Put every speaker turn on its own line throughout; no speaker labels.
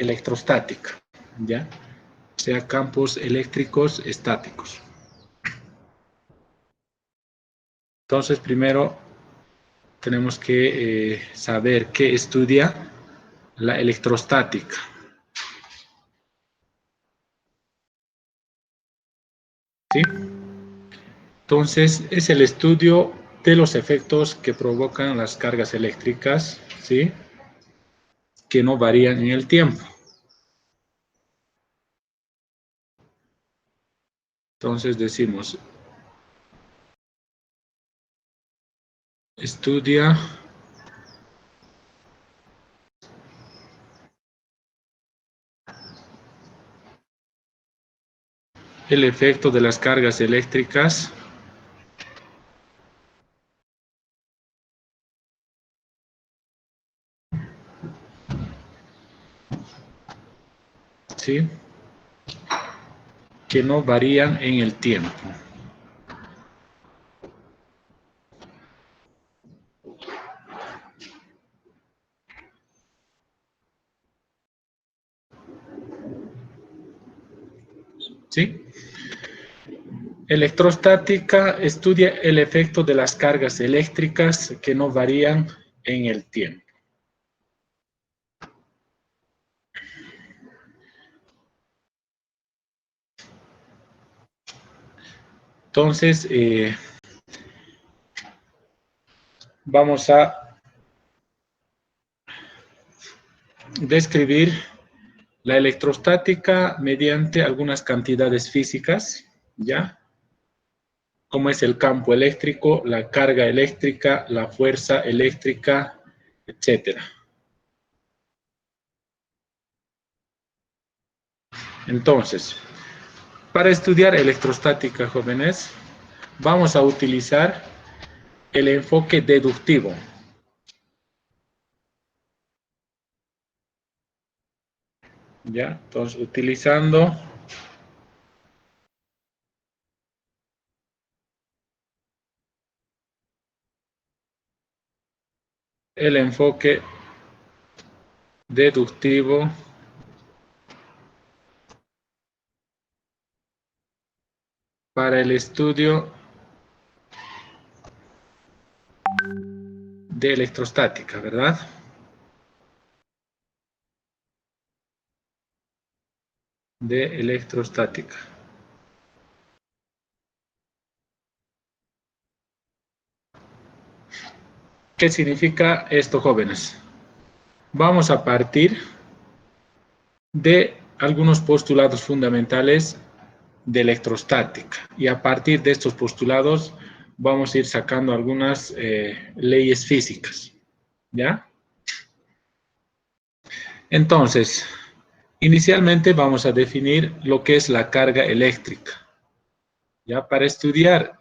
electrostática, ¿ya? O sea, campos eléctricos estáticos. Entonces, primero tenemos que saber qué estudia la electrostática. ¿Sí? Entonces, es el estudio de los efectos que provocan las cargas eléctricas, ¿sí? Que no varían en el tiempo. Entonces decimos, estudia el efecto de las cargas eléctricas ¿sí? Que no varían en el tiempo. ¿Sí? Electrostática estudia el efecto de las cargas eléctricas que no varían en el tiempo. Entonces, vamos a describir la electrostática mediante algunas cantidades físicas, ¿ya? Como es el campo eléctrico, la carga eléctrica, la fuerza eléctrica, etcétera. Entonces, para estudiar electrostática, jóvenes, vamos a utilizar el enfoque deductivo. ¿Ya? Entonces, utilizando el enfoque deductivo para el estudio de electrostática, ¿verdad? De electrostática. ¿Qué significa esto, jóvenes? Vamos a partir de algunos postulados fundamentales de electrostática y a partir de estos postulados vamos a ir sacando algunas leyes físicas, ¿ya? Entonces, inicialmente vamos a definir lo que es la carga eléctrica. Ya para estudiar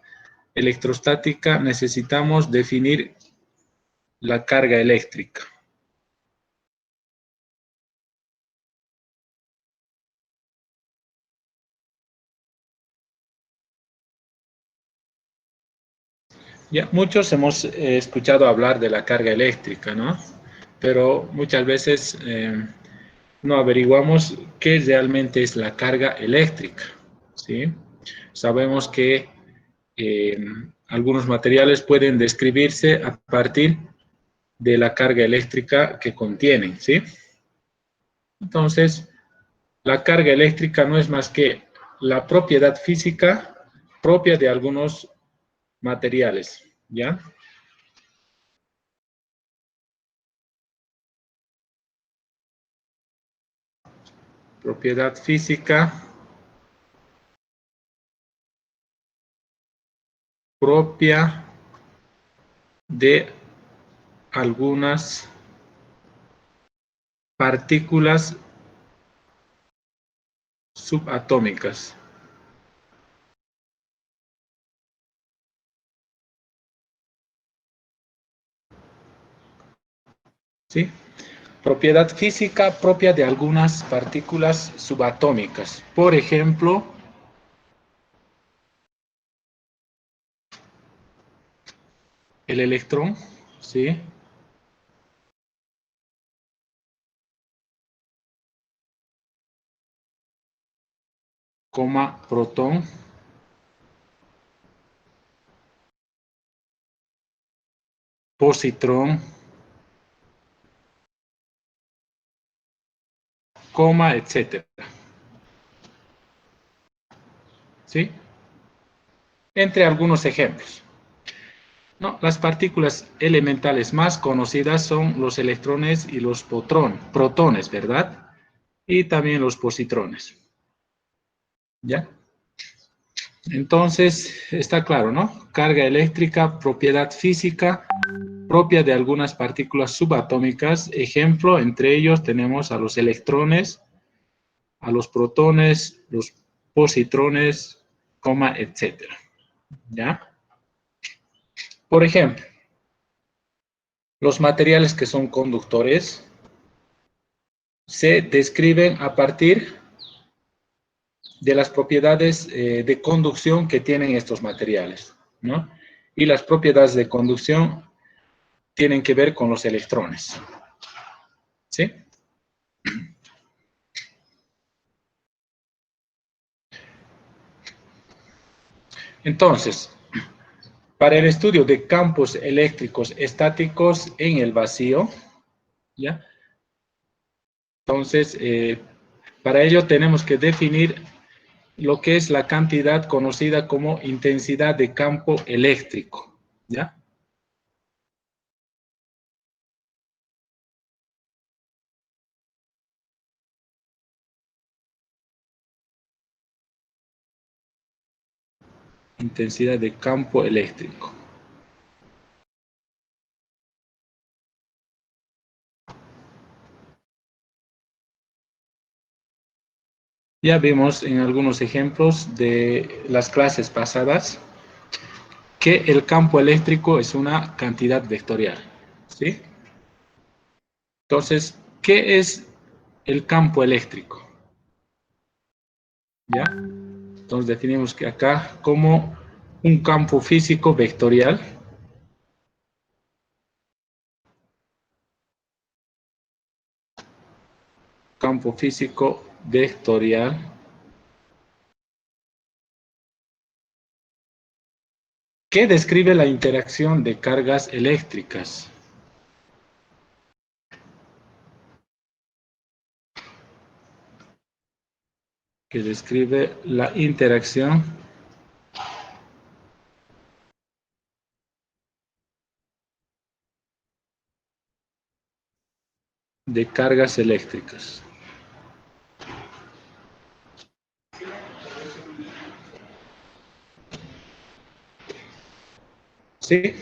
electrostática necesitamos definir la carga eléctrica. Ya muchos hemos escuchado hablar de la carga eléctrica, ¿no? Pero muchas veces no averiguamos qué realmente es la carga eléctrica, ¿sí? Sabemos que algunos materiales pueden describirse a partir de la carga eléctrica que contienen, ¿sí? Entonces, la carga eléctrica no es más que la propiedad física propia de algunos materiales, ¿ya? Propiedad física propia de algunas partículas subatómicas. ¿Sí? Propiedad física propia de algunas partículas subatómicas. Por ejemplo, el electrón, ¿sí? coma, protón, positrón, coma, etcétera. ¿Sí? Entre algunos ejemplos. No, las partículas elementales más conocidas son los electrones y los protones, ¿verdad? Y también los positrones. ¿Ya? Entonces, está claro, ¿no? Carga eléctrica, propiedad física propia de algunas partículas subatómicas. Ejemplo, entre ellos tenemos a los electrones, a los protones, los positrones, coma, etcétera. ¿Ya? Por ejemplo, los materiales que son conductores se describen a partir de las propiedades de conducción que tienen estos materiales, ¿no? Y las propiedades de conducción tienen que ver con los electrones, ¿sí? Entonces, para el estudio de campos eléctricos estáticos en el vacío, ¿ya? Entonces, para ello tenemos que definir lo que es la cantidad conocida como intensidad de campo eléctrico, ¿ya? Intensidad de campo eléctrico. Ya vimos en algunos ejemplos de las clases pasadas que el campo eléctrico es una cantidad vectorial, ¿sí? Entonces, ¿qué es el campo eléctrico? ¿Ya? Entonces definimos que acá como un campo físico vectorial, campo físico vectorial, que describe la interacción de cargas eléctricas. Que describe la interacción de cargas eléctricas. ¿Sí?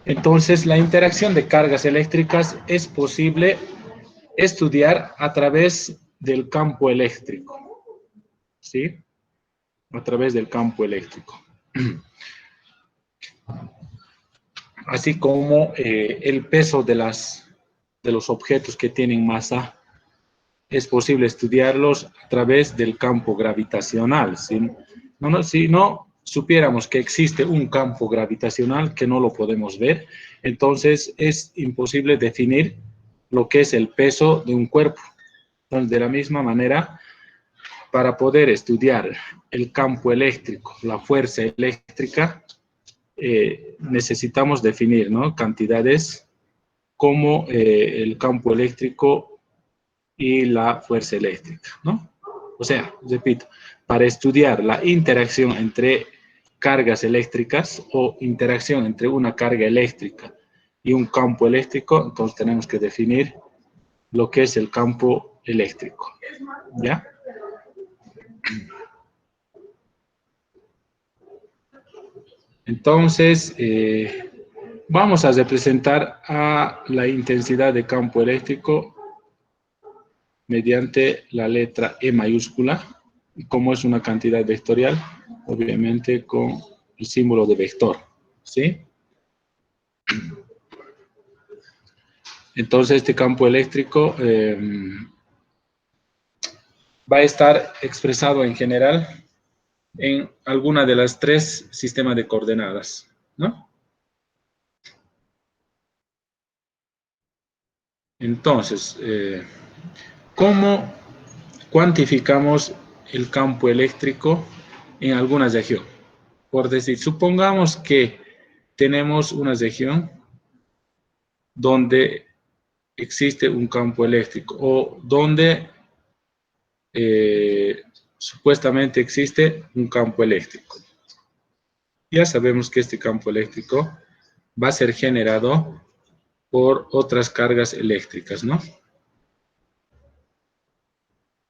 Entonces, la interacción de cargas eléctricas es posible estudiar a través del campo eléctrico, ¿sí? A través del campo eléctrico. Así como el peso de los objetos que tienen masa es posible estudiarlos a través del campo gravitacional. Si no supiéramos que existe un campo gravitacional que no lo podemos ver, entonces es imposible definir lo que es el peso de un cuerpo. Entonces, de la misma manera, para poder estudiar el campo eléctrico, la fuerza eléctrica, necesitamos definir, ¿no?, cantidades como el campo eléctrico y la fuerza eléctrica, ¿no? O sea, repito, para estudiar la interacción entre cargas eléctricas o interacción entre una carga eléctrica y un campo eléctrico, entonces tenemos que definir lo que es el campo eléctrico, ¿ya? Entonces, vamos a representar a la intensidad de campo eléctrico mediante la letra E mayúscula. Y como es una cantidad vectorial, obviamente con el símbolo de vector, ¿sí? Entonces, este campo eléctrico va a estar expresado en general en alguna de las tres sistemas de coordenadas, ¿no? Entonces, ¿cómo cuantificamos el campo eléctrico en alguna región. Por decir, supongamos que tenemos una región donde existe un campo eléctrico o donde supuestamente existe un campo eléctrico. Ya sabemos que este campo eléctrico va a ser generado por otras cargas eléctricas, ¿no?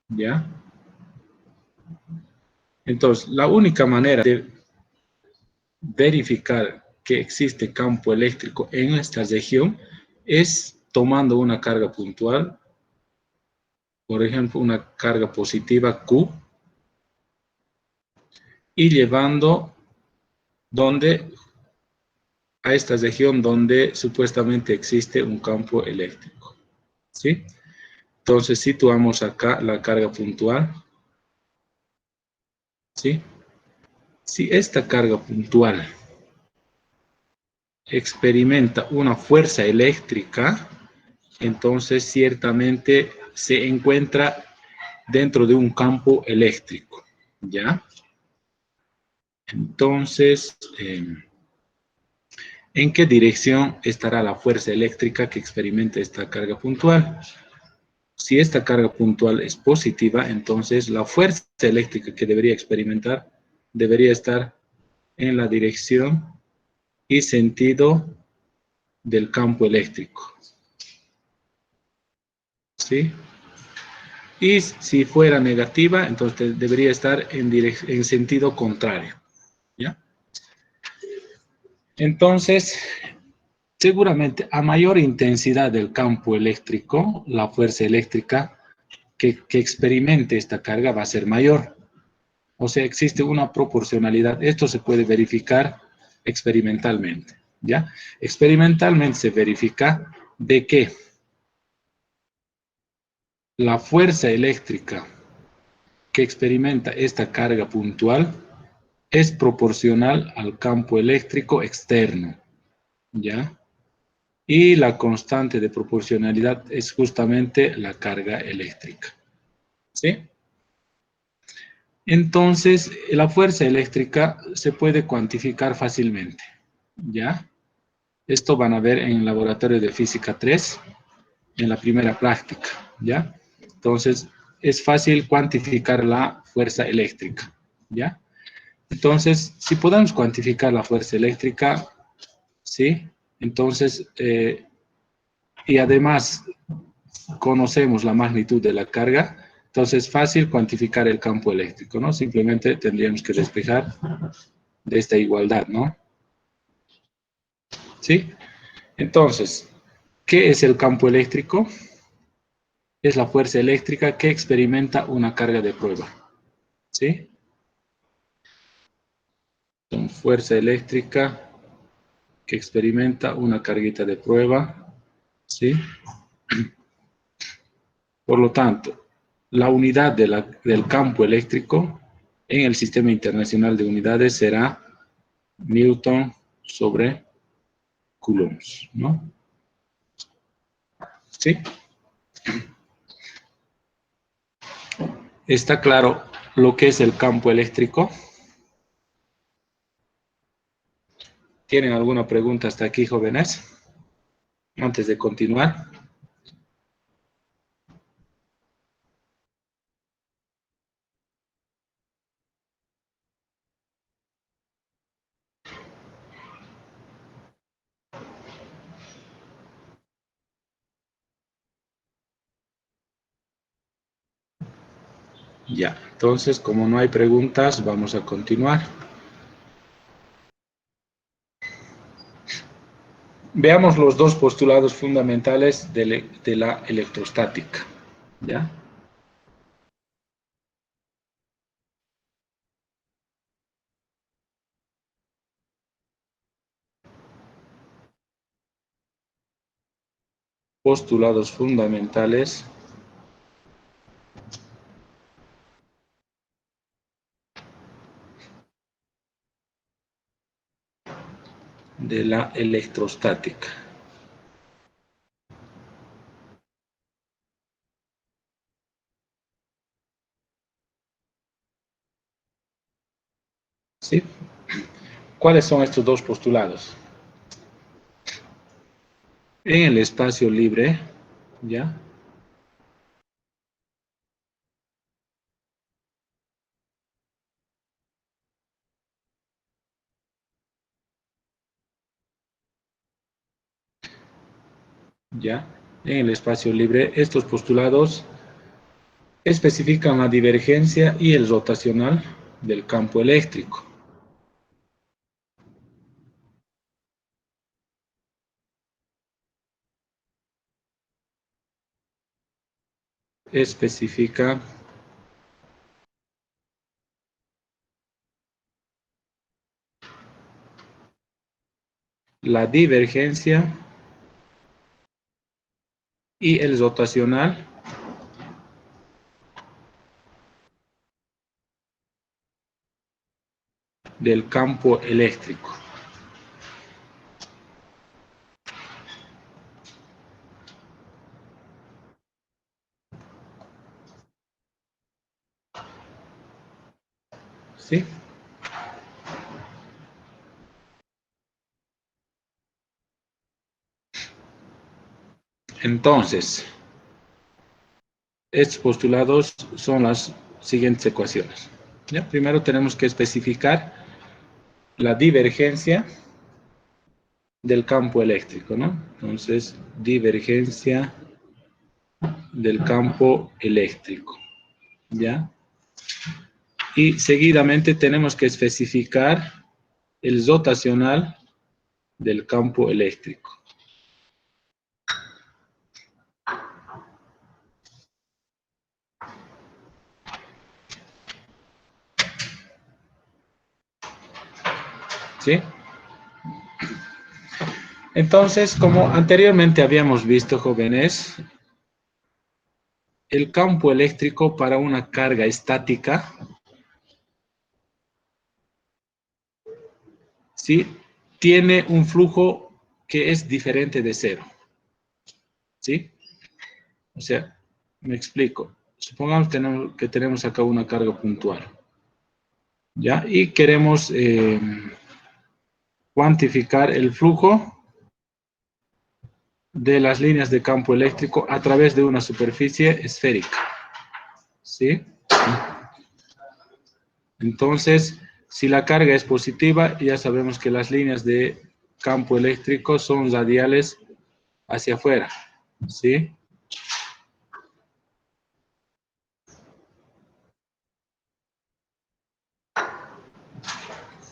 ¿Ya? Entonces, la única manera de verificar que existe campo eléctrico en esta región es tomando una carga puntual, por ejemplo, una carga positiva Q, y llevando a esta región donde supuestamente existe un campo eléctrico, ¿sí? Entonces situamos acá la carga puntual, ¿sí? Si esta carga puntual experimenta una fuerza eléctrica, entonces ciertamente se encuentra dentro de un campo eléctrico, ¿ya? Entonces, ¿en qué dirección estará la fuerza eléctrica que experimente esta carga puntual? Si esta carga puntual es positiva, entonces la fuerza eléctrica que debería experimentar debería estar en la dirección y sentido del campo eléctrico, ¿sí? Y si fuera negativa, entonces debería estar en sentido contrario, ¿ya? Entonces, seguramente a mayor intensidad del campo eléctrico, la fuerza eléctrica que experimente esta carga va a ser mayor. O sea, existe una proporcionalidad. Esto se puede verificar experimentalmente, ¿ya? Experimentalmente se verifica de que la fuerza eléctrica que experimenta esta carga puntual es proporcional al campo eléctrico externo, ¿ya? Y la constante de proporcionalidad es justamente la carga eléctrica, ¿sí? Entonces, la fuerza eléctrica se puede cuantificar fácilmente, ¿ya? Esto van a ver en el laboratorio de física 3, en la primera práctica, ¿ya? Entonces, es fácil cuantificar la fuerza eléctrica, ¿ya? Entonces, si podemos cuantificar la fuerza eléctrica, ¿sí? Entonces, y además conocemos la magnitud de la carga, entonces es fácil cuantificar el campo eléctrico, ¿no? Simplemente tendríamos que despejar de esta igualdad, ¿no? ¿Sí? Entonces, ¿qué es el campo eléctrico? Es la fuerza eléctrica que experimenta una carga de prueba, ¿sí? Entonces, fuerza eléctrica que experimenta una carguita de prueba, ¿sí? Por lo tanto, la unidad del campo eléctrico en el Sistema Internacional de Unidades será Newton sobre coulombs, ¿no? ¿Sí? ¿Está claro lo que es el campo eléctrico? ¿Tienen alguna pregunta hasta aquí, jóvenes? Antes de continuar. Ya, entonces, como no hay preguntas, vamos a continuar. Veamos los dos postulados fundamentales de la electrostática, ¿ya? Postulados fundamentales de la electrostática. ¿Sí? ¿Cuáles son estos dos postulados? En el espacio libre, ¿ya? ¿Ya? En el espacio libre, estos postulados especifican la divergencia y el rotacional del campo eléctrico. Especifica la divergencia y el rotacional del campo eléctrico. ¿Sí? Entonces, estos postulados son las siguientes ecuaciones. ¿Ya? Primero tenemos que especificar la divergencia del campo eléctrico, ¿no? Entonces, divergencia del campo eléctrico, ¿ya? Y seguidamente tenemos que especificar el rotacional del campo eléctrico. ¿Sí? Entonces, como anteriormente habíamos visto, jóvenes, el campo eléctrico para una carga estática, ¿sí? Tiene un flujo que es diferente de cero, ¿sí? O sea, me explico. Supongamos que tenemos acá una carga puntual, ¿ya? Y queremos cuantificar el flujo de las líneas de campo eléctrico a través de una superficie esférica, ¿sí? Entonces, si la carga es positiva, ya sabemos que las líneas de campo eléctrico son radiales hacia afuera, ¿sí?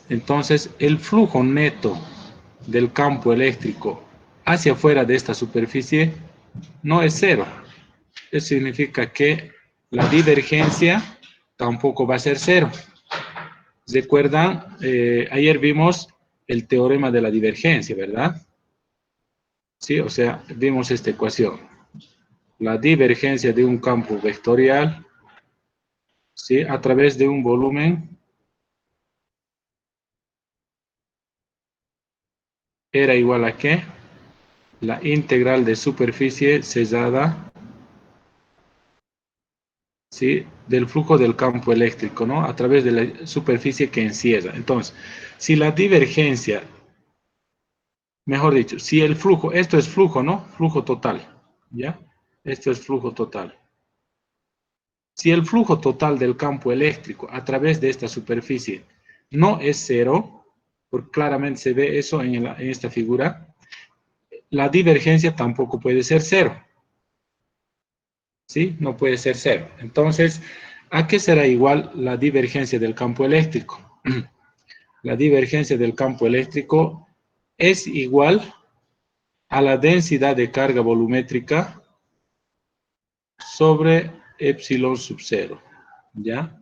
Entonces, el flujo neto del campo eléctrico hacia afuera de esta superficie no es cero. Eso significa que la divergencia tampoco va a ser cero. ¿Recuerdan? Ayer vimos el teorema de la divergencia, ¿verdad? Sí, o sea, vimos esta ecuación. La divergencia de un campo vectorial, ¿sí? A través de un volumen era igual a ¿qué? La integral de superficie cesada, ¿sí? Del flujo del campo eléctrico, ¿no? A través de la superficie que encierra. Entonces, si la divergencia, mejor dicho, si el flujo, esto es flujo, ¿no? Flujo total, ¿ya? Esto es flujo total. Si el flujo total del campo eléctrico a través de esta superficie no es cero, porque claramente se ve eso en esta figura, la divergencia tampoco puede ser cero, ¿sí? No puede ser cero. Entonces, ¿a qué será igual la divergencia del campo eléctrico? La divergencia del campo eléctrico es igual a la densidad de carga volumétrica sobre epsilon sub cero, ¿ya?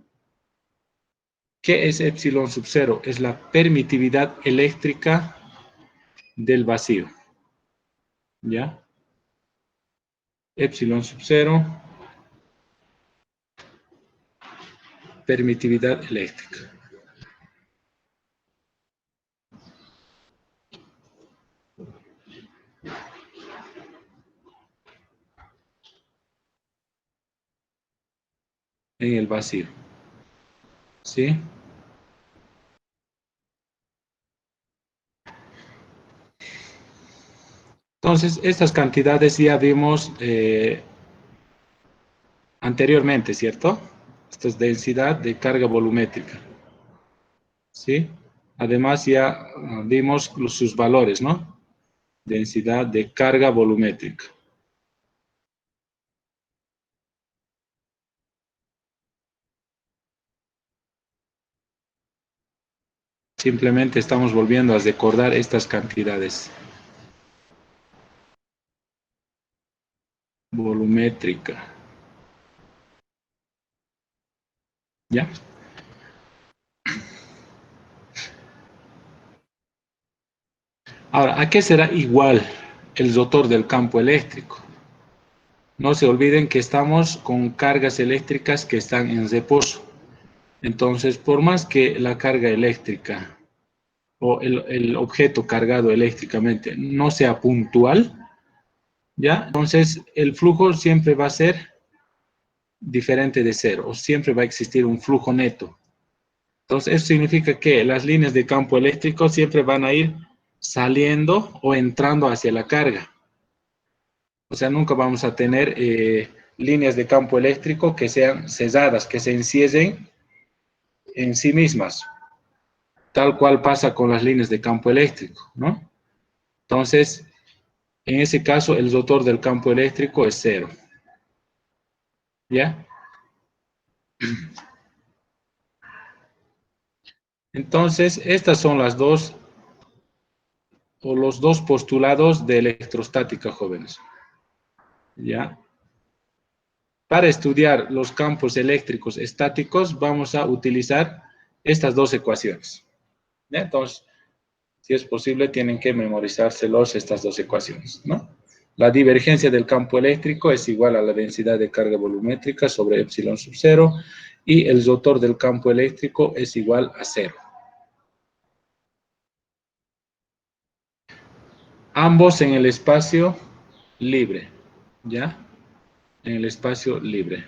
¿Qué es epsilon sub cero? Es la permitividad eléctrica del vacío, ¿ya? Epsilon sub cero, permitividad eléctrica. En el vacío, ¿sí? Entonces, estas cantidades ya vimos anteriormente, ¿cierto? Esto es densidad de carga volumétrica, ¿sí? Además, ya vimos sus valores, ¿no? Densidad de carga volumétrica. Simplemente estamos volviendo a recordar estas cantidades. Volumétrica. ¿Ya? Ahora, ¿a qué será igual el rotor del campo eléctrico? No se olviden que estamos con cargas eléctricas que están en reposo. Entonces, por más que la carga eléctrica o el objeto cargado eléctricamente no sea puntual, ¿ya? Entonces, el flujo siempre va a ser diferente de cero, o siempre va a existir un flujo neto. Entonces, eso significa que las líneas de campo eléctrico siempre van a ir saliendo o entrando hacia la carga. O sea, nunca vamos a tener líneas de campo eléctrico que sean cesadas, que se encierren en sí mismas, tal cual pasa con las líneas de campo eléctrico, ¿no? Entonces, en ese caso, el rotor del campo eléctrico es cero, ¿ya? Entonces, estas son las dos o los dos postulados de electrostática, jóvenes, ¿ya? Para estudiar los campos eléctricos estáticos, vamos a utilizar estas dos ecuaciones, ¿ya? Entonces, si es posible, tienen que memorizárselos estas dos ecuaciones, ¿no? La divergencia del campo eléctrico es igual a la densidad de carga volumétrica sobre epsilon sub cero y el rotor del campo eléctrico es igual a cero. Ambos en el espacio libre, ¿ya? En el espacio libre.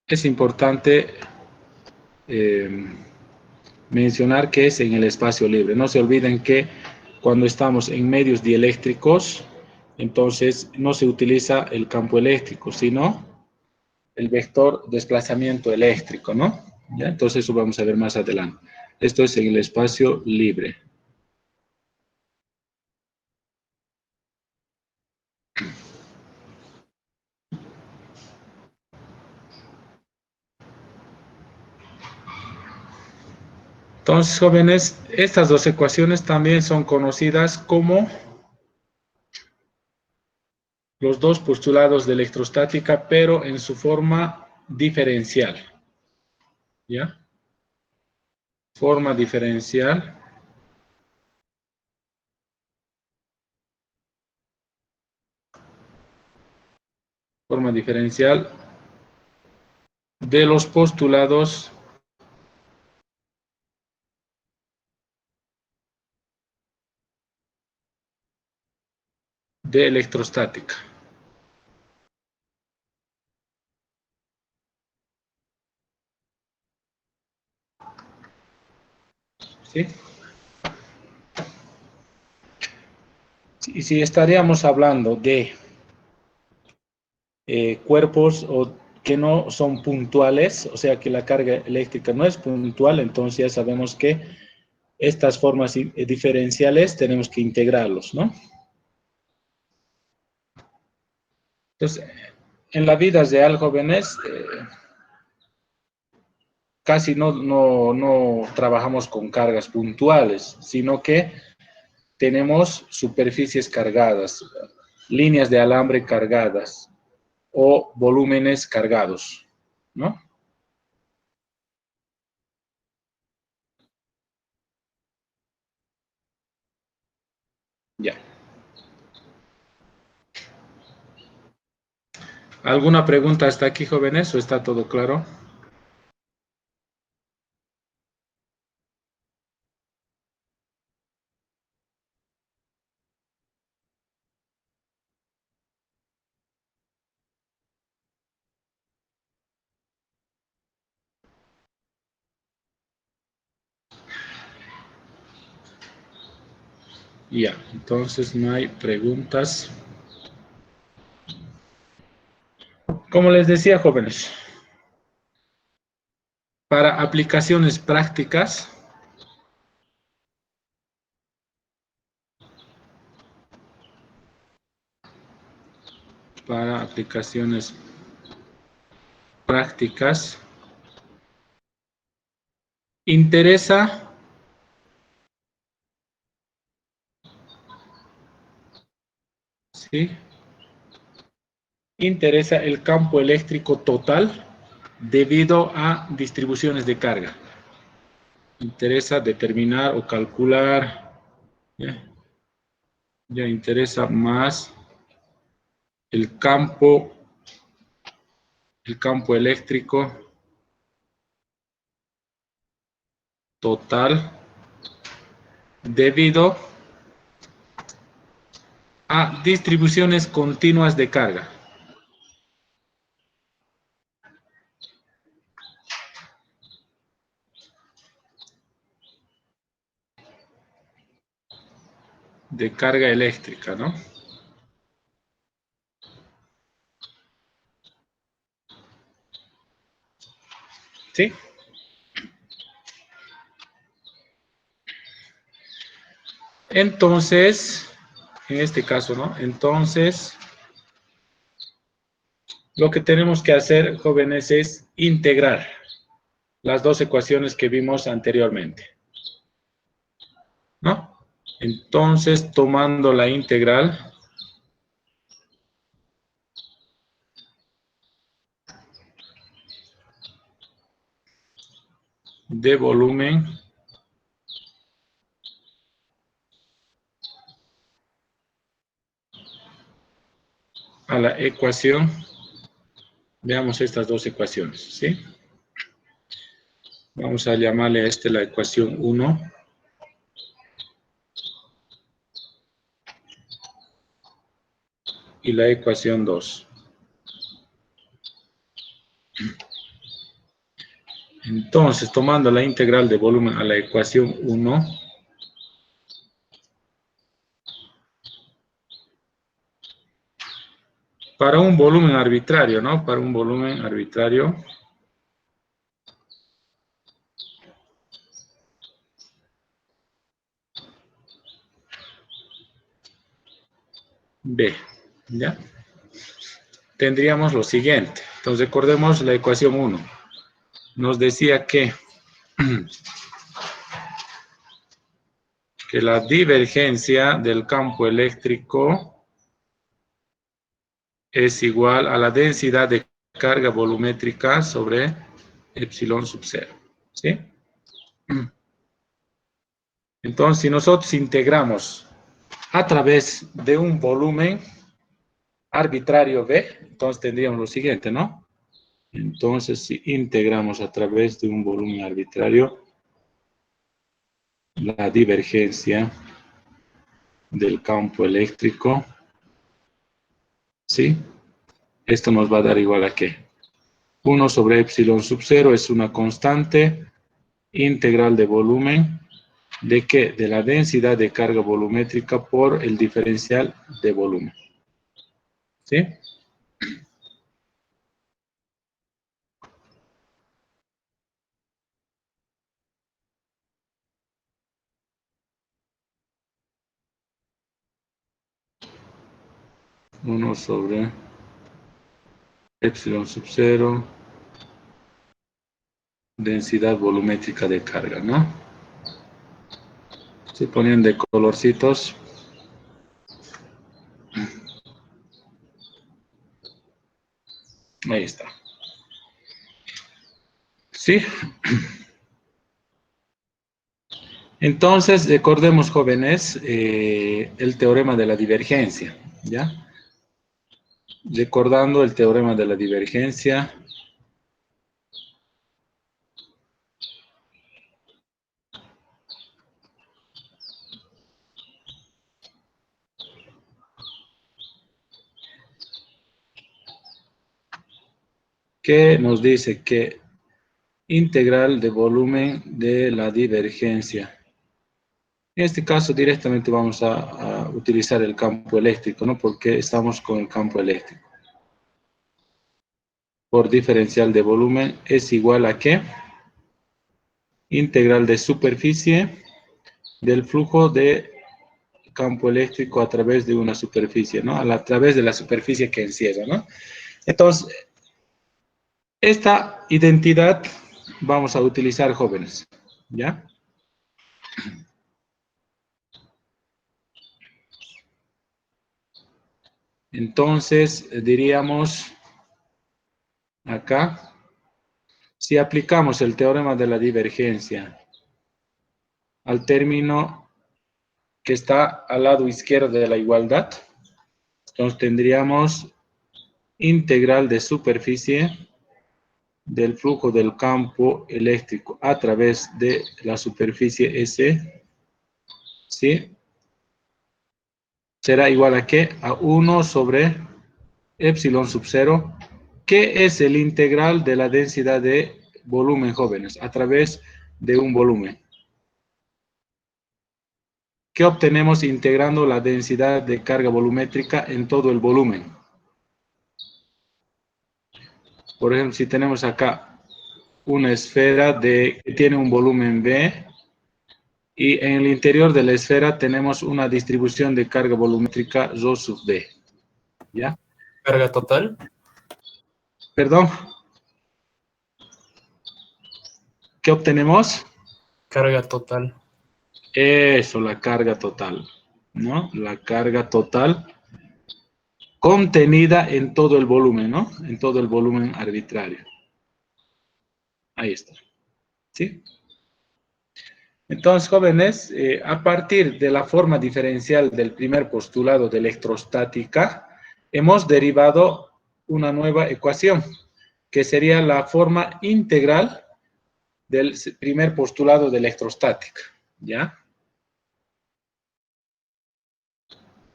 Es importante eh, mencionar que es en el espacio libre. No se olviden que cuando estamos en medios dieléctricos, entonces no se utiliza el campo eléctrico, sino el vector desplazamiento eléctrico, ¿no? ¿Ya? Entonces eso vamos a ver más adelante. Esto es en el espacio libre. Entonces, jóvenes, estas dos ecuaciones también son conocidas como los dos postulados de electrostática, pero en su forma diferencial. ¿Ya? Forma diferencial. Forma diferencial de los postulados de electrostática. ¿Sí? Y si estaríamos hablando de cuerpos que no son puntuales, o sea que la carga eléctrica no es puntual, entonces ya sabemos que estas formas diferenciales tenemos que integrarlos, ¿no? Entonces, en la vida real, jóvenes, casi no trabajamos con cargas puntuales, sino que tenemos superficies cargadas, líneas de alambre cargadas o volúmenes cargados, ¿no? Ya. ¿Alguna pregunta hasta aquí, jóvenes, o está todo claro? Ya, entonces no hay preguntas. Como les decía, jóvenes, para aplicaciones prácticas, para aplicaciones prácticas, interesa, ¿sí? Interesa el campo eléctrico total debido a distribuciones de carga. Interesa determinar o calcular, ya, ya interesa más el campo eléctrico total debido a distribuciones continuas de carga. De carga eléctrica, ¿no? ¿Sí? Entonces, en este caso, ¿no? Entonces, lo que tenemos que hacer, jóvenes, es integrar las dos ecuaciones que vimos anteriormente, ¿no? Entonces, tomando la integral de volumen a la ecuación, veamos estas dos ecuaciones, ¿sí? Vamos a llamarle a este la ecuación 1 y la ecuación 2. Entonces, tomando la integral de volumen a la ecuación 1, para un volumen arbitrario, ¿no? Para un volumen arbitrario, B, ¿ya? Tendríamos lo siguiente. Entonces, recordemos la ecuación 1. Nos decía que la divergencia del campo eléctrico es igual a la densidad de carga volumétrica sobre epsilon sub 0, ¿sí? Entonces, si nosotros integramos a través de un volumen arbitrario B, entonces tendríamos lo siguiente, ¿no? Entonces, si integramos a través de un volumen arbitrario la divergencia del campo eléctrico, ¿sí? Esto nos va a dar igual a ¿qué? 1 sobre epsilon sub 0 es una constante integral de volumen. ¿De qué? De la densidad de carga volumétrica por el diferencial de volumen. ¿Sí? Uno sobre epsilon sub 0, densidad volumétrica de carga, ¿no? Se ponen de colorcitos. Ahí está. ¿Sí? Entonces, recordemos, jóvenes, el teorema de la divergencia, ¿ya? Recordando el teorema de la divergencia, que nos dice que integral de volumen de la divergencia En este caso directamente vamos a utilizar el campo eléctrico, ¿no? Porque estamos con el campo eléctrico. Por diferencial de volumen es igual a ¿qué? Integral de superficie del flujo de campo eléctrico a través de una superficie, ¿no? A través de la superficie que encierra, ¿no? Entonces, esta identidad vamos a utilizar, jóvenes, ¿ya? Entonces, diríamos acá, si aplicamos el teorema de la divergencia al término que está al lado izquierdo de la igualdad, entonces tendríamos integral de superficie del flujo del campo eléctrico a través de la superficie S, ¿sí? Será igual a ¿qué? A 1 sobre epsilon sub 0, que es el integral de la densidad de volumen, jóvenes, a través de un volumen. ¿Qué obtenemos integrando la densidad de carga volumétrica en todo el volumen? Por ejemplo, si tenemos acá una esfera que tiene un volumen V, y en el interior de la esfera tenemos una distribución de carga volumétrica ρ sub V. ¿Ya?
¿Carga total?
Perdón. ¿Qué obtenemos?
Carga total.
Eso, la carga total, ¿no? La carga total contenida en todo el volumen, ¿no? En todo el volumen arbitrario. Ahí está. ¿Sí? Entonces, jóvenes, a partir de la forma diferencial del primer postulado de electrostática, hemos derivado una nueva ecuación, que sería la forma integral del primer postulado de electrostática, ¿ya?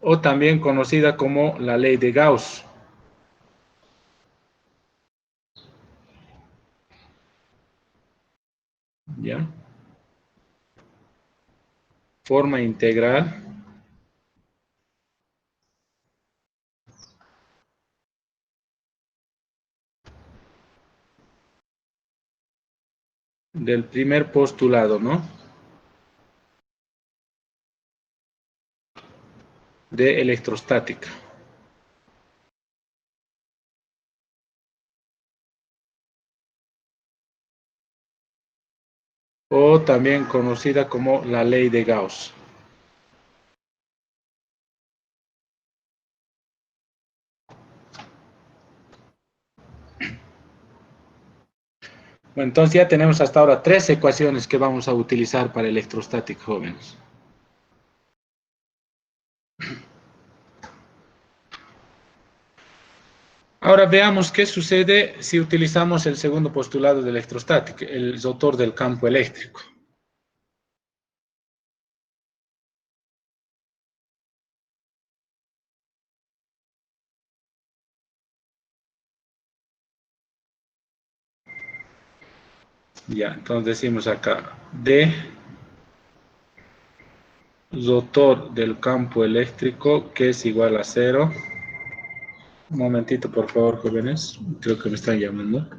O también conocida como la ley de Gauss. ¿Ya? Forma integral del primer postulado, ¿no? De electrostática. O también conocida como la ley de Gauss. Bueno, entonces ya tenemos hasta ahora 3 ecuaciones que vamos a utilizar para electrostática, jóvenes. Ahora veamos qué sucede si utilizamos el segundo postulado de electrostática, el rotor del campo eléctrico. Ya, entonces decimos acá, D, rotor del campo eléctrico, que es igual a 0. Un momentito, por favor, jóvenes. Creo que me están llamando.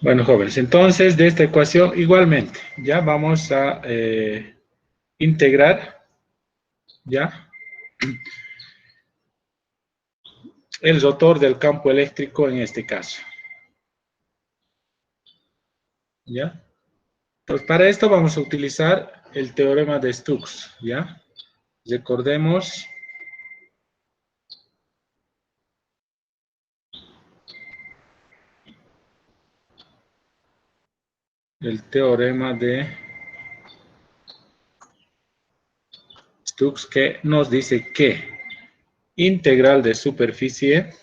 Bueno, jóvenes, entonces de esta ecuación igualmente, ya vamos a integrar, ya, el rotor del campo eléctrico en este caso, ya. Entonces, para esto vamos a utilizar el teorema de Stokes, ya. Recordemos el teorema de Stokes que nos dice que integral de superficie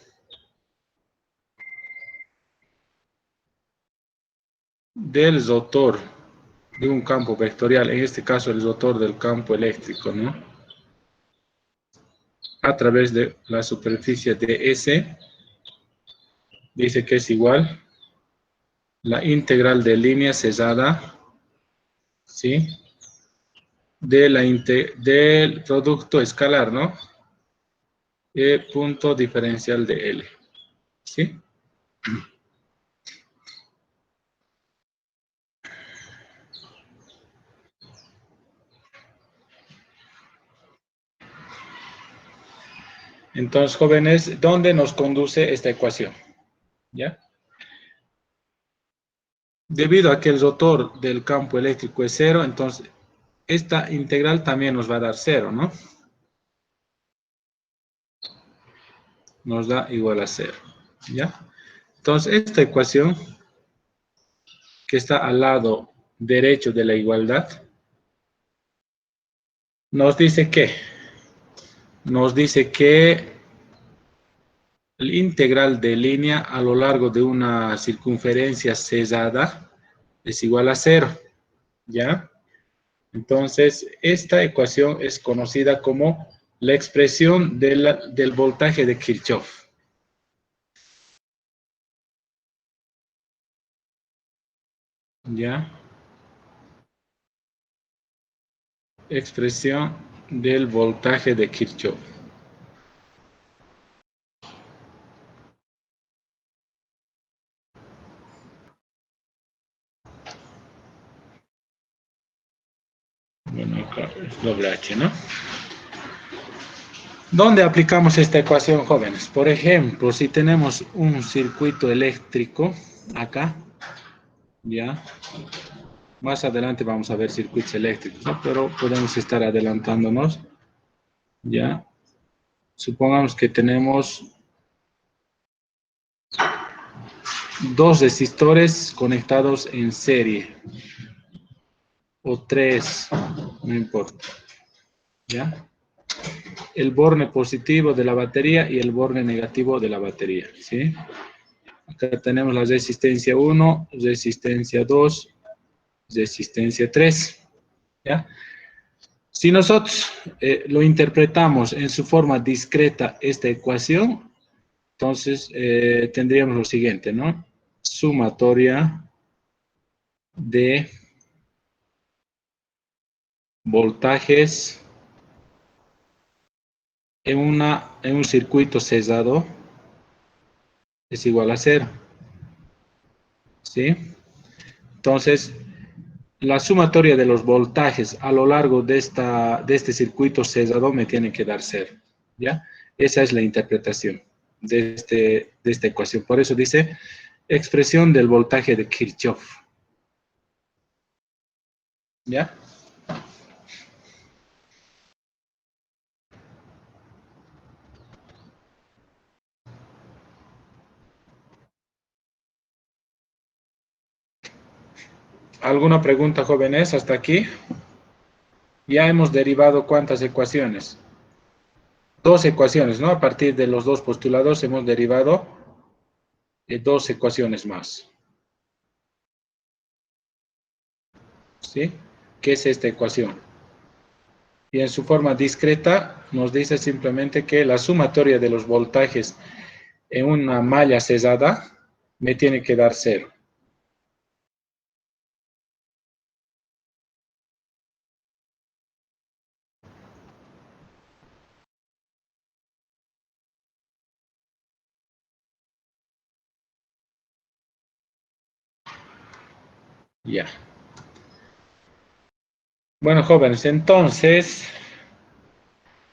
del rotor de un campo vectorial, en este caso el rotor del campo eléctrico, ¿no? A través de la superficie de S, dice que es igual la integral de línea cesada, ¿sí? Del producto escalar, ¿no? Punto diferencial de L, ¿sí? Entonces, jóvenes, ¿dónde nos conduce esta ecuación? ¿Ya? Debido a que el rotor del campo eléctrico es cero, entonces esta integral también nos va a dar cero, ¿no? Nos da igual a cero, ¿ya? Entonces, esta ecuación que está al lado derecho de la igualdad, nos dice que el integral de línea a lo largo de una circunferencia cesada es igual a cero, ¿ya? Entonces, esta ecuación es conocida como la expresión del voltaje de Kirchhoff, ¿ya? Expresión del voltaje de Kirchhoff. Bueno, acá es doble H, ¿no? ¿Dónde aplicamos esta ecuación, jóvenes? Por ejemplo, si tenemos un circuito eléctrico acá, ¿ya? Más adelante vamos a ver circuitos eléctricos, ¿no? Pero podemos estar adelantándonos, ¿ya? Supongamos que tenemos dos resistores conectados en serie, o tres, no importa, ¿ya? El borne positivo de la batería y el borne negativo de la batería, ¿sí? Acá tenemos la resistencia 1, resistencia 2, resistencia 3, ¿ya? Si nosotros lo interpretamos en su forma discreta esta ecuación, entonces tendríamos lo siguiente, ¿no? Sumatoria de voltajes en un circuito cesado es igual a cero, ¿sí? Entonces, la sumatoria de los voltajes a lo largo de este circuito cesado me tiene que dar cero, ¿ya? Esa es la interpretación de esta ecuación. Por eso dice expresión del voltaje de Kirchhoff, ¿ya? ¿Alguna pregunta, jóvenes, hasta aquí? Ya hemos derivado ¿cuántas ecuaciones? Dos ecuaciones, ¿no? A partir de los dos postulados hemos derivado dos ecuaciones más, ¿sí? ¿Qué es esta ecuación? Y en su forma discreta nos dice simplemente que la sumatoria de los voltajes en una malla cesada me tiene que dar cero. Ya. Bueno, jóvenes, entonces,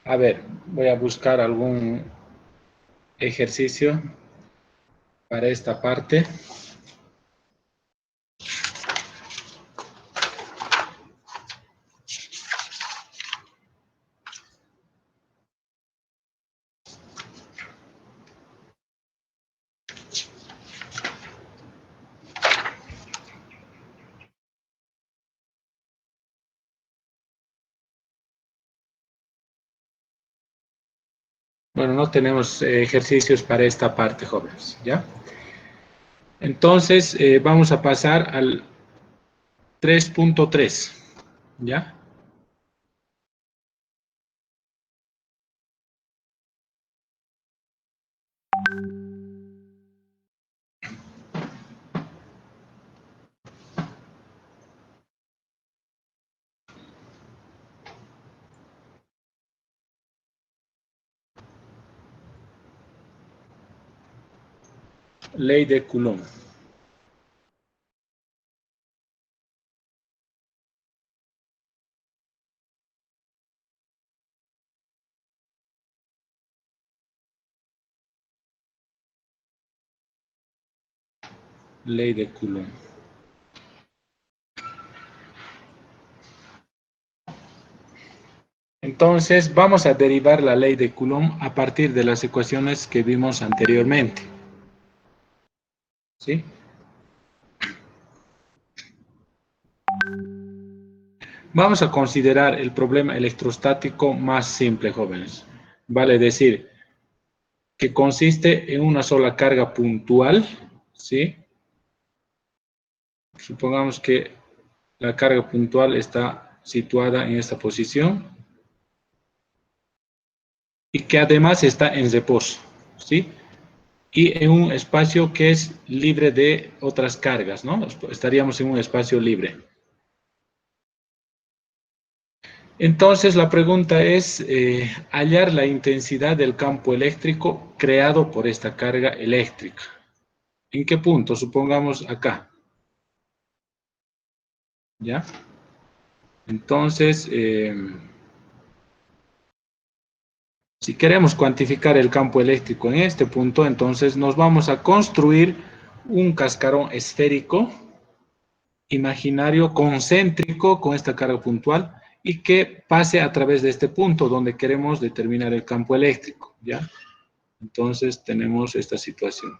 a ver, voy a buscar algún ejercicio para esta parte. Bueno, no tenemos ejercicios para esta parte, jóvenes, ¿ya? Entonces, vamos a pasar al 3.3, ¿ya? Ley de Coulomb. Ley de Coulomb. Entonces, vamos a derivar la ley de Coulomb a partir de las ecuaciones que vimos anteriormente. ¿Sí? Vamos a considerar el problema electrostático más simple, jóvenes. Vale decir, que consiste en una sola carga puntual, ¿sí? Supongamos que la carga puntual está situada en esta posición y que además está en reposo, ¿sí? Y en un espacio que es libre de otras cargas, ¿no? Estaríamos en un espacio libre. Entonces la pregunta es hallar la intensidad del campo eléctrico creado por esta carga eléctrica. ¿En qué punto? Supongamos acá. ¿Ya? Entonces, si queremos cuantificar el campo eléctrico en este punto, entonces nos vamos a construir un cascarón esférico imaginario concéntrico con esta carga puntual y que pase a través de este punto donde queremos determinar el campo eléctrico, ¿ya? Entonces tenemos esta situación.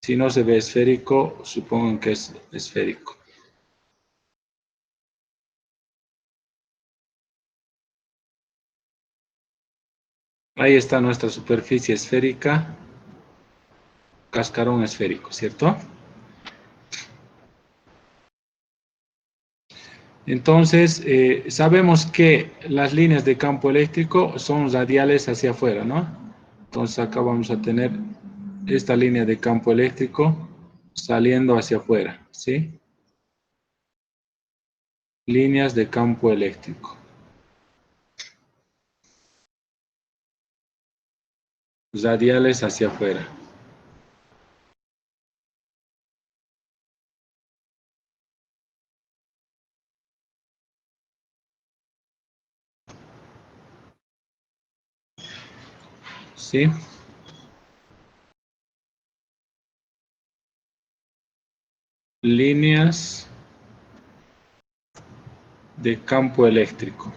Si no se ve esférico, supongan que es esférico. Ahí está nuestra superficie esférica, cascarón esférico, ¿cierto? Entonces, sabemos que las líneas de campo eléctrico son radiales hacia afuera, ¿no? Entonces acá vamos a tener esta línea de campo eléctrico saliendo hacia afuera, ¿sí? Líneas de campo eléctrico. Radiales hacia afuera. ¿Sí? Líneas de campo eléctrico.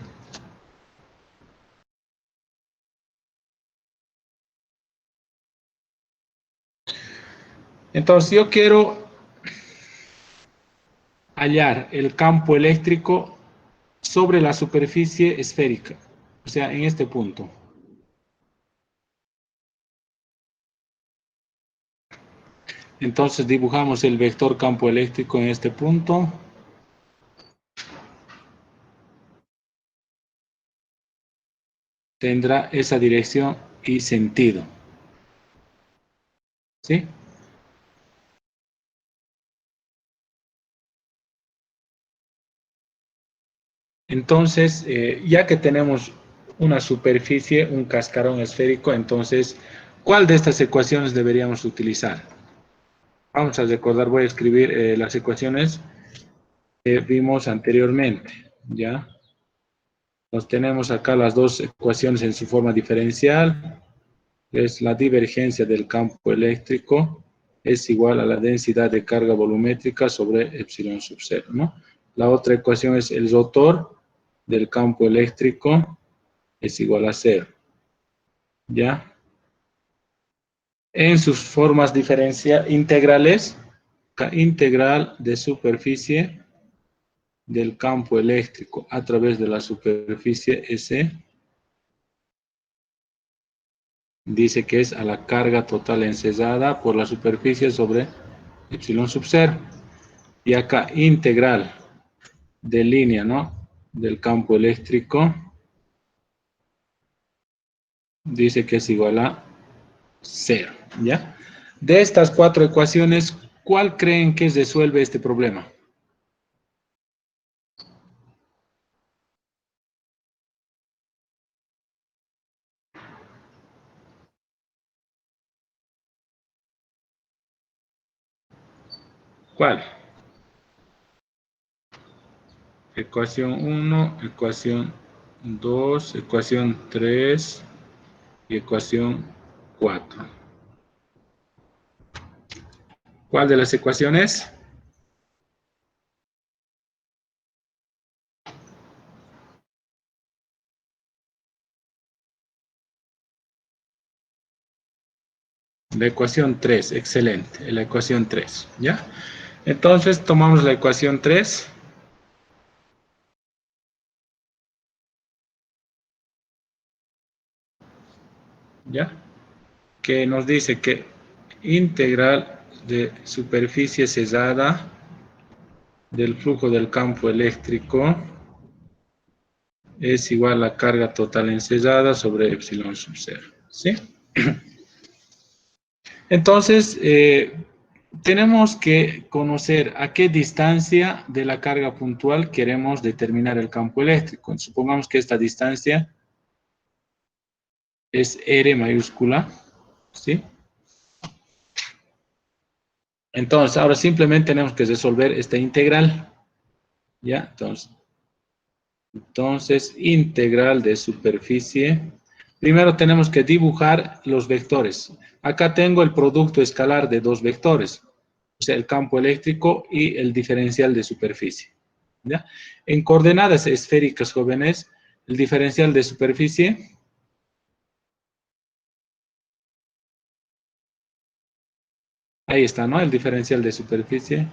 Entonces yo quiero hallar el campo eléctrico sobre la superficie esférica, o sea, en este punto. Entonces dibujamos el vector campo eléctrico en este punto. Tendrá esa dirección y sentido. ¿Sí? Entonces, ya que tenemos una superficie, un cascarón esférico, entonces, ¿cuál de estas ecuaciones deberíamos utilizar? Vamos a recordar, voy a escribir las ecuaciones que vimos anteriormente, ¿ya? Nos tenemos acá las dos ecuaciones en su forma diferencial, es la divergencia del campo eléctrico es igual a la densidad de carga volumétrica sobre epsilon sub 0, ¿no? La otra ecuación es el rotor del campo eléctrico es igual a 0, ¿ya? En sus formas integrales, integral de superficie del campo eléctrico a través de la superficie S Dice que es a la carga total encesada por la superficie sobre epsilon sub 0. Y acá integral de línea, ¿no? Del campo eléctrico. Dice que es igual a 0, ¿ya? De estas cuatro ecuaciones, ¿cuál creen que resuelve este problema? ¿Cuál? Ecuación 1, ecuación 2, ecuación 3 y ecuación 4. ¿Cuál de las ecuaciones? La ecuación 3, excelente, la ecuación 3, ¿ya? Entonces tomamos la ecuación 3, ¿ya? Que nos dice que integral de superficie cesada del flujo del campo eléctrico es igual a la carga total encesada sobre epsilon sub 0, ¿sí? Entonces, tenemos que conocer a qué distancia de la carga puntual queremos determinar el campo eléctrico. Supongamos que esta distancia es R mayúscula, ¿sí? Entonces, ahora simplemente tenemos que resolver esta integral, ¿ya? Entonces, integral de superficie. Primero tenemos que dibujar los vectores. Acá tengo el producto escalar de dos vectores, o sea, el campo eléctrico y el diferencial de superficie, ¿ya? En coordenadas esféricas, jóvenes, el diferencial de superficie, ahí está, ¿no? El diferencial de superficie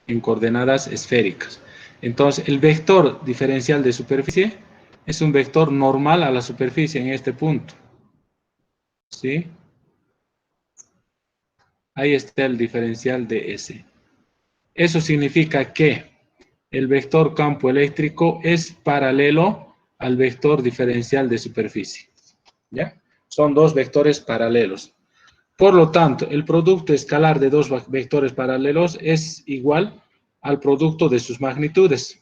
en coordenadas esféricas. Entonces, el vector diferencial de superficie es un vector normal a la superficie en este punto, ¿sí? Ahí está el diferencial de S. Eso significa que el vector campo eléctrico es paralelo al vector diferencial de superficie, ¿ya? Son dos vectores paralelos. Por lo tanto, el producto escalar de dos vectores paralelos es igual al producto de sus magnitudes.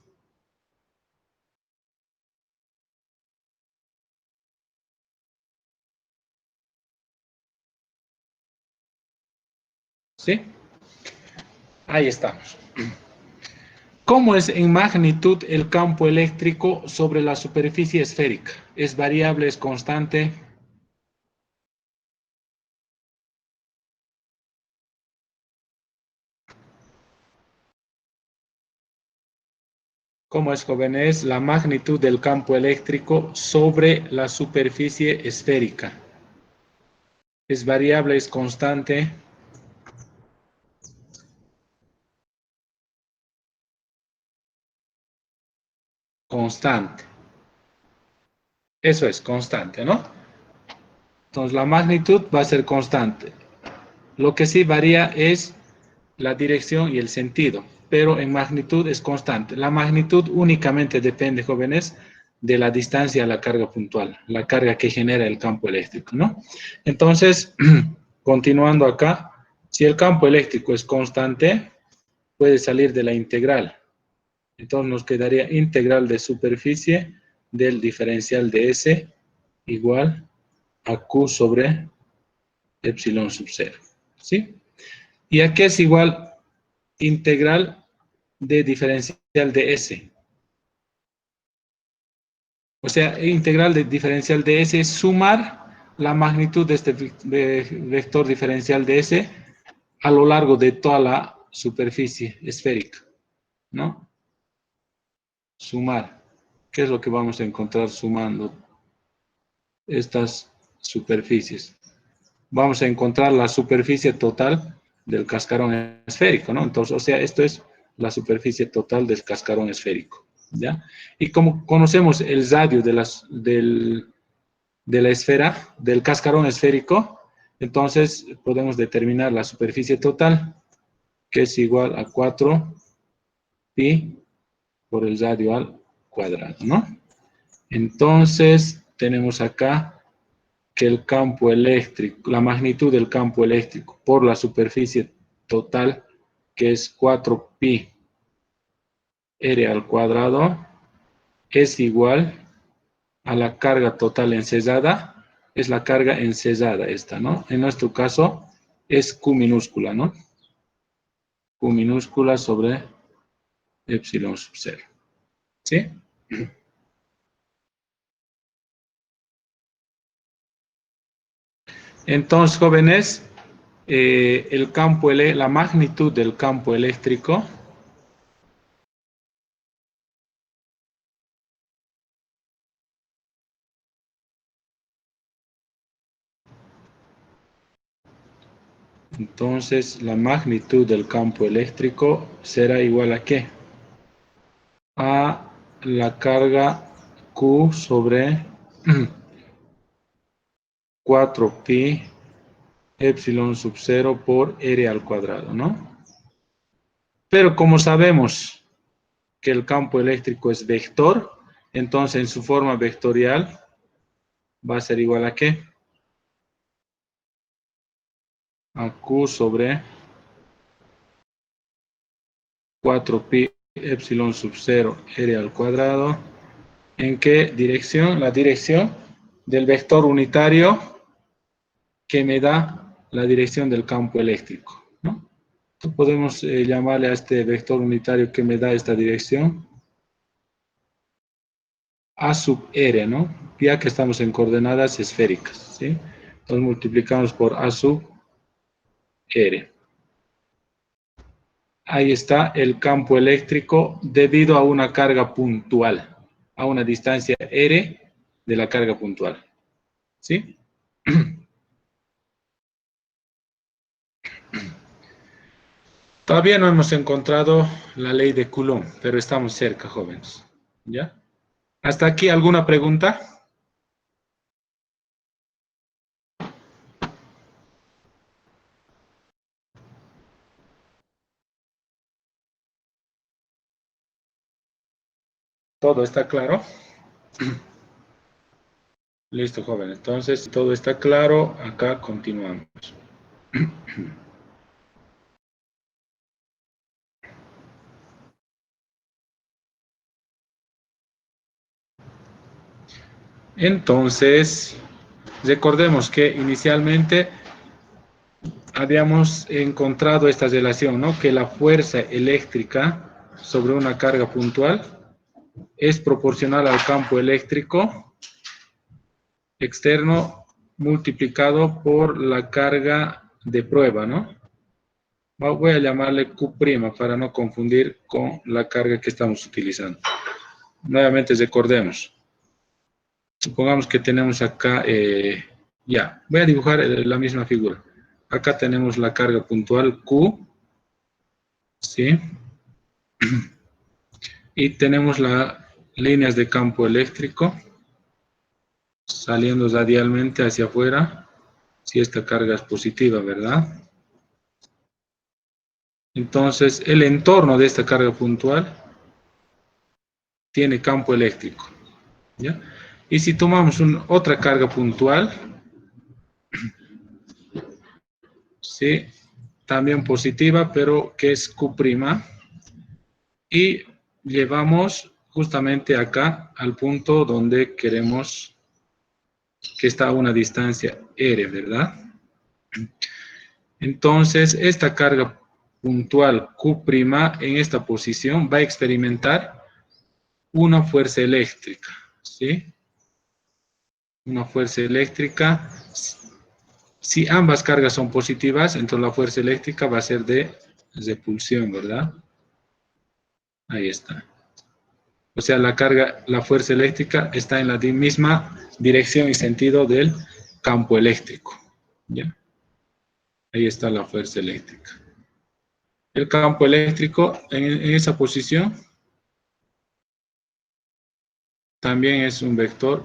¿Sí? Ahí estamos. ¿Cómo es en magnitud el campo eléctrico sobre la superficie esférica? ¿Es variable, es constante? ¿Cómo es, jóvenes? La magnitud del campo eléctrico sobre la superficie esférica. ¿Es variable, es constante? Constante. Eso es, constante, ¿no? Entonces, la magnitud va a ser constante. Lo que sí varía es la dirección y el sentido, pero en magnitud es constante. La magnitud únicamente depende, jóvenes, de la distancia a la carga puntual, la carga que genera el campo eléctrico, ¿no? Entonces, continuando acá, si el campo eléctrico es constante, puede salir de la integral. Entonces nos quedaría integral de superficie del diferencial de S igual a Q sobre epsilon sub 0, ¿sí? ¿Y a qué es igual integral de diferencial de S? O sea, integral de diferencial de S es sumar la magnitud de este vector diferencial de S a lo largo de toda la superficie esférica, ¿no? Sumar. ¿Qué es lo que vamos a encontrar sumando estas superficies? Vamos a encontrar la superficie total del cascarón esférico, ¿no? Entonces, o sea, esto es la superficie total del cascarón esférico, ¿ya? Y como conocemos el radio de la esfera, del cascarón esférico, entonces podemos determinar la superficie total, que es igual a 4 pi por el radio al cuadrado, ¿no? Entonces, tenemos acá que el campo eléctrico, la magnitud del campo eléctrico por la superficie total, que es 4 pi r al cuadrado, es igual a la carga total ensayada, es la carga ensayada esta, ¿no? En nuestro caso es Q minúscula, ¿no? Q minúscula sobre epsilon sub 0, ¿sí? Entonces, jóvenes, la magnitud del campo eléctrico entonces la magnitud del campo eléctrico será igual a ¿qué? A la carga Q sobre 4 pi epsilon sub 0 por r al cuadrado, ¿no? Pero como sabemos que el campo eléctrico es vector, entonces en su forma vectorial va a ser igual a ¿qué? A Q sobre 4 pi epsilon sub 0 r al cuadrado. ¿En qué dirección? La dirección del vector unitario que me da la dirección del campo eléctrico, ¿no? Podemos llamarle a este vector unitario que me da esta dirección A sub r, ¿no? Ya que estamos en coordenadas esféricas, ¿sí? Entonces multiplicamos por A sub r. Ahí está el campo eléctrico debido a una carga puntual, a una distancia r de la carga puntual, ¿sí? Todavía no hemos encontrado la ley de Coulomb, pero estamos cerca, jóvenes, ¿ya? ¿Hasta aquí alguna pregunta? ¿Todo está claro? Listo, joven. Entonces, si todo está claro, acá continuamos. Entonces, recordemos que inicialmente habíamos encontrado esta relación, ¿no? Que la fuerza eléctrica sobre una carga puntual es proporcional al campo eléctrico externo multiplicado por la carga de prueba, ¿no? Voy a llamarle Q' para no confundir con la carga que estamos utilizando. Nuevamente recordemos. Supongamos que tenemos acá, ya, voy a dibujar la misma figura. Acá tenemos la carga puntual Q, ¿sí? Y tenemos las líneas de campo eléctrico saliendo radialmente hacia afuera, si esta carga es positiva, ¿verdad? Entonces, el entorno de esta carga puntual tiene campo eléctrico, ¿ya? Y si tomamos otra carga puntual, ¿sí? También positiva, pero que es Q', y llevamos justamente acá al punto donde queremos que está a una distancia R, ¿verdad? Entonces, esta carga puntual Q' en esta posición va a experimentar una fuerza eléctrica, ¿sí? Una fuerza eléctrica. Si ambas cargas son positivas, entonces la fuerza eléctrica va a ser de repulsión, ¿verdad? Ahí está. O sea, la fuerza eléctrica está en la misma dirección y sentido del campo eléctrico, ¿ya? Ahí está la fuerza eléctrica. El campo eléctrico en esa posición también es un vector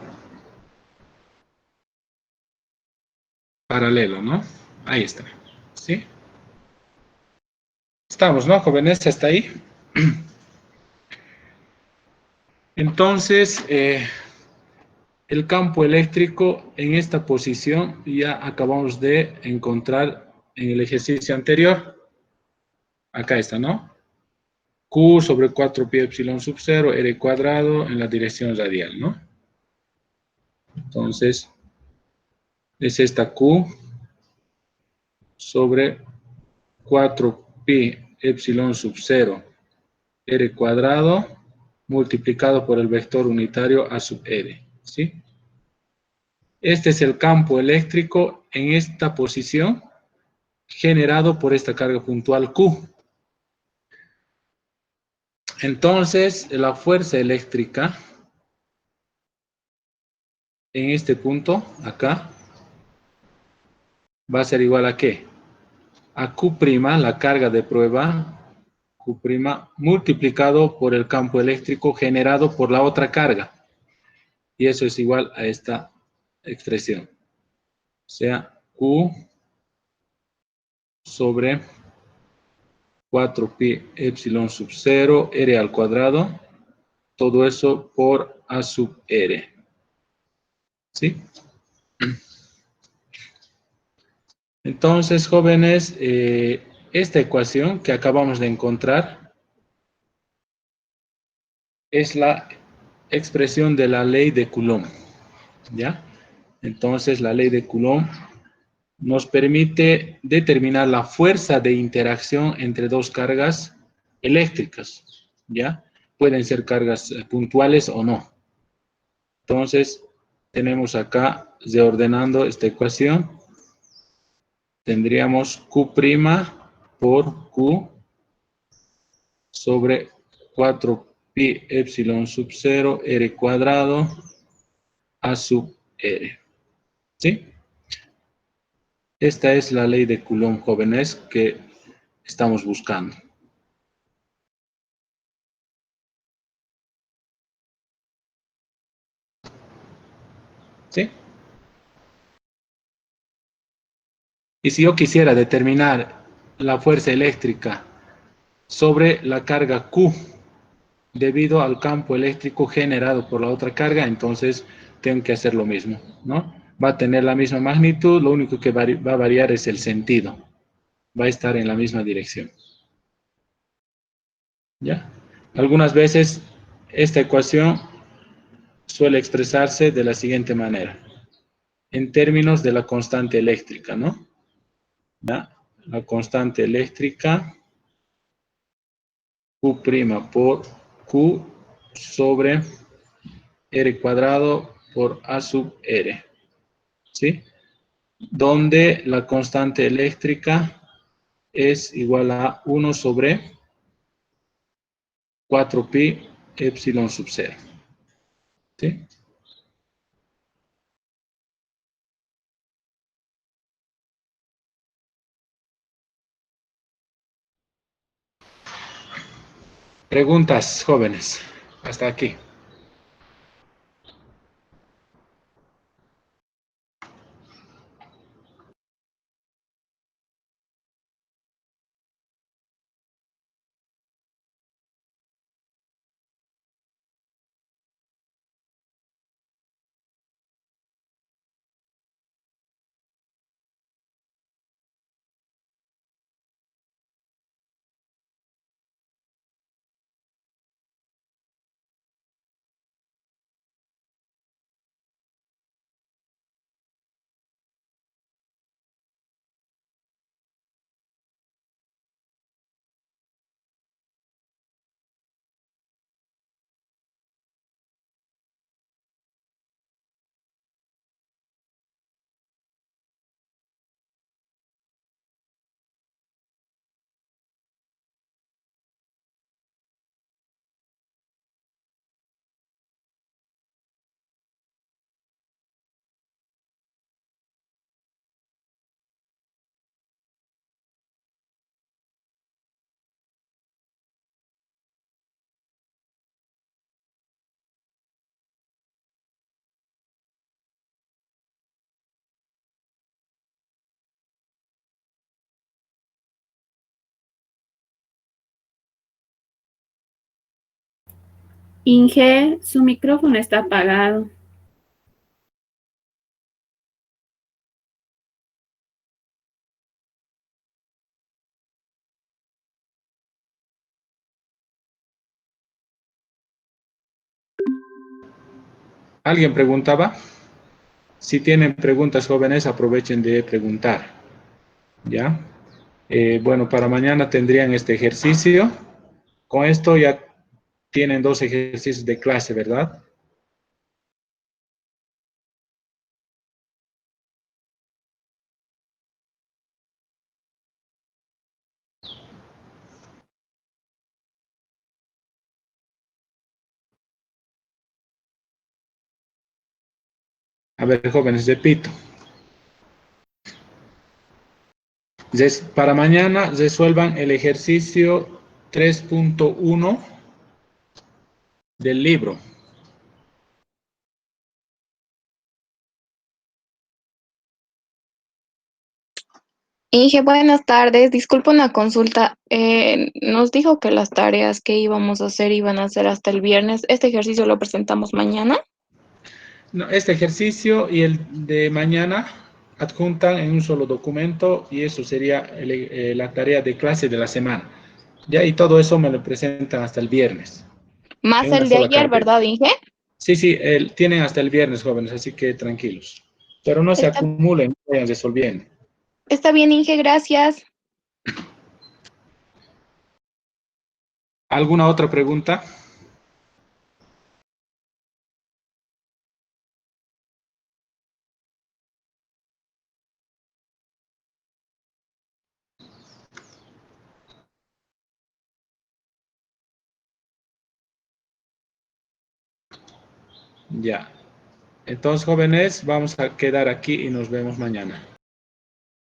paralelo, ¿no? Ahí está, ¿sí? Estamos, ¿no, jóvenes? ¿Hasta ahí? Entonces, el campo eléctrico en esta posición ya acabamos de encontrar en el ejercicio anterior. Acá está, ¿no? Q sobre 4 pi epsilon sub 0, R cuadrado en la dirección radial, ¿no? Entonces, es esta Q sobre 4 pi epsilon sub 0, R cuadrado, multiplicado por el vector unitario A sub R, ¿sí? Este es el campo eléctrico en esta posición generado por esta carga puntual Q. Entonces, la fuerza eléctrica en este punto, acá, va a ser igual a ¿qué? A Q', la carga de prueba, Q', multiplicado por el campo eléctrico generado por la otra carga. Y eso es igual a esta expresión. O sea, Q sobre 4 pi epsilon sub 0, R al cuadrado, todo eso por A sub R. ¿Sí? Entonces, jóvenes, esta ecuación que acabamos de encontrar es la expresión de la ley de Coulomb, ¿ya? Entonces, la ley de Coulomb nos permite determinar la fuerza de interacción entre dos cargas eléctricas, ¿ya? Pueden ser cargas puntuales o no. Entonces, tenemos acá, reordenando esta ecuación, tendríamos Q' por Q sobre 4 pi epsilon sub 0 R cuadrado A sub R. ¿Sí? Esta es la ley de Coulomb, jóvenes, que estamos buscando. ¿Sí? Y si yo quisiera determinar la fuerza eléctrica sobre la carga Q debido al campo eléctrico generado por la otra carga, entonces tengo que hacer lo mismo, ¿no? Va a tener la misma magnitud, lo único que va a variar es el sentido. Va a estar en la misma dirección. ¿Ya? Algunas veces esta ecuación suele expresarse de la siguiente manera, en términos de la constante eléctrica, ¿no? ¿Ya? La constante eléctrica Q' por Q sobre R cuadrado por A sub R, ¿sí? Donde la constante eléctrica es igual a 1 sobre 4 pi epsilon sub 0, ¿sí? Preguntas, jóvenes, hasta aquí.
Inge, su micrófono está apagado.
¿Alguien preguntaba? Si tienen preguntas, jóvenes, aprovechen de preguntar. ¿Ya? Bueno, para mañana tendrían este ejercicio. Con esto ya tienen 2 ejercicios de clase, ¿verdad? A ver, jóvenes, repito. Para mañana resuelvan el ejercicio 3.1 del libro.
Inge, buenas tardes. Disculpa una consulta. Nos dijo que las tareas que íbamos a hacer iban a ser hasta el viernes. ¿Este ejercicio lo presentamos mañana?
No, este ejercicio y el de mañana adjuntan en un solo documento y eso sería la tarea de clase de la semana. Ya, y todo eso me lo presentan hasta el viernes,
Más
en una
el de
sola
ayer,
carpeta.
¿verdad, Inge?
Sí, sí, tienen hasta el viernes, jóvenes, así que tranquilos. Pero no se
Está,
acumulen, vayan resolviendo.
está bien, Inge, gracias.
¿Alguna otra pregunta? Ya. Entonces, jóvenes, vamos a quedar aquí y nos vemos mañana.